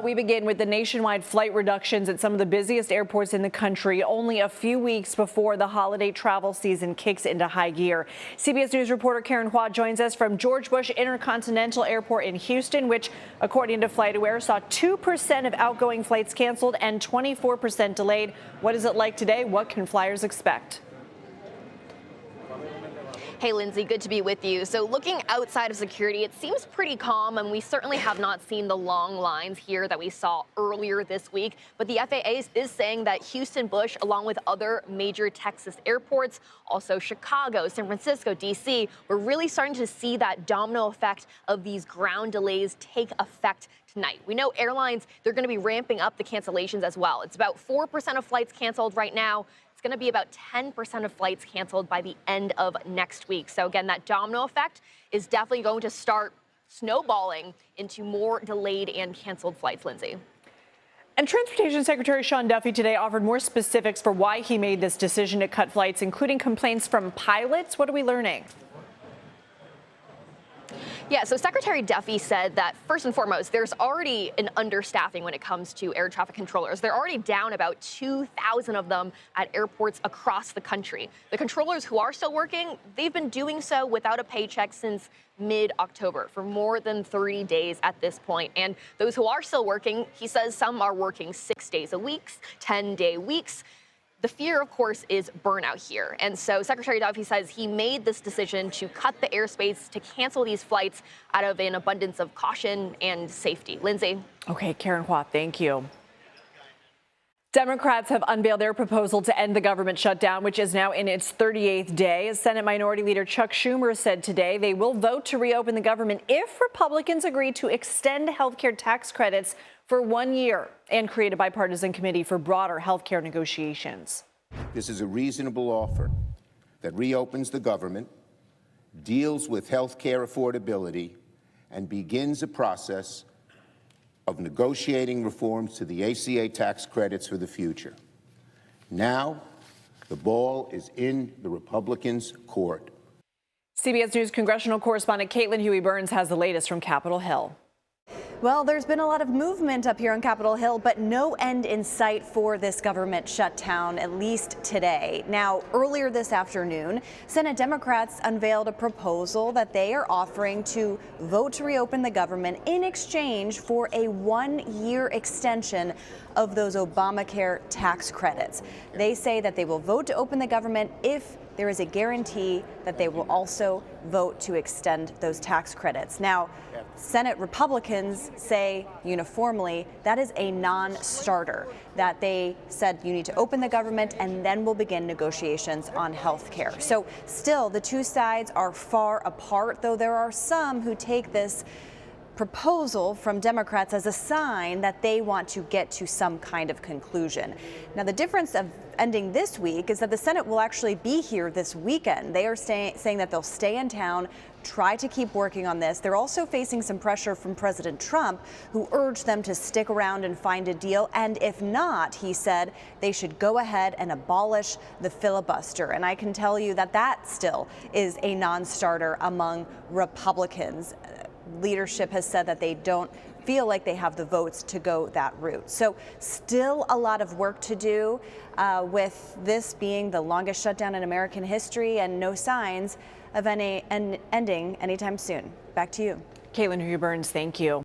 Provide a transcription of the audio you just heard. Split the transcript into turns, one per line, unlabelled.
We begin with the nationwide flight reductions at some of the busiest airports in the country, only a few weeks before the holiday travel season kicks into high gear. CBS News reporter Karen Hua joins us from George Bush Intercontinental Airport in Houston, which, according to FlightAware, saw 2% of outgoing flights canceled and 24% delayed. What is it like today? What can flyers expect?
Hey, Lindsay, good to be with you. So looking outside of security, it seems pretty calm, and we certainly have not seen the long lines here that we saw earlier this week. But the FAA is saying that Houston Bush, along with other major Texas airports, also Chicago, San Francisco, D.C., we're really starting to see that domino effect of these ground delays take effect tonight. We know airlines, they're going to be ramping up the cancellations as well. It's about 4% of flights canceled right now. Going to be about 10% of flights canceled by the end of next week. So again, that domino effect is definitely going to start snowballing into more delayed and canceled flights, Lindsay.
And Transportation Secretary Sean Duffy today offered more specifics for why he made this decision to cut flights, including complaints from pilots. What are we learning?
Yeah, so Secretary Duffy said that first and foremost, there's already an understaffing when it comes to air traffic controllers. They're already down about 2,000 of them at airports across the country. The controllers who are still working, they've been doing so without a paycheck since mid-October for more than 30 days at this point. And those who are still working, he says some are working 6 days a week, 10-day weeks. The fear, of course, is burnout here. And so Secretary Duffy says he made this decision to cut the airspace, to cancel these flights out of an abundance of caution and safety. Lindsay.
Okay, Karen Hua, thank you. Democrats have unveiled their proposal to end the government shutdown, which is now in its 38th day. As Senate Minority Leader Chuck Schumer said today, they will vote to reopen the government if Republicans agree to extend health care tax credits for 1 year and create a bipartisan committee for broader health care negotiations.
This is a reasonable offer that reopens the government, deals with health care affordability, and begins a process of negotiating reforms to the ACA tax credits for the future. Now, the ball is in the Republicans' court.
CBS News congressional correspondent Caitlin Huey-Burns has the latest from Capitol Hill.
Well, there's been a lot of movement up here on Capitol Hill, but no end in sight for this government shutdown, at least today. Now, earlier this afternoon, Senate Democrats unveiled a proposal that they are offering to vote to reopen the government in exchange for a 1-year extension of those Obamacare tax credits. They say that they will vote to open the government if there is a guarantee that they will also vote to extend those tax credits. Now, Senate Republicans say uniformly that is a non-starter, that they said you need to open the government and then we'll begin negotiations on health care. So still, the two sides are far apart, though there are some who take this proposal from Democrats as a sign that they want to get to some kind of conclusion. Now, the difference of ending this week is that the Senate will actually be here this weekend. They are saying that they'll stay in town, try to keep working on this. They're also facing some pressure from President Trump, who urged them to stick around and find a deal. And if not, he said they should go ahead and abolish the filibuster. And I can tell you that that still is a non-starter among Republicans. Leadership has said that they don't feel like they have the votes to go that route. So still a lot of work to do with this being the longest shutdown in American history and no signs of any ending anytime soon. Back to you.
Caitlin Huey-Burns, thank you.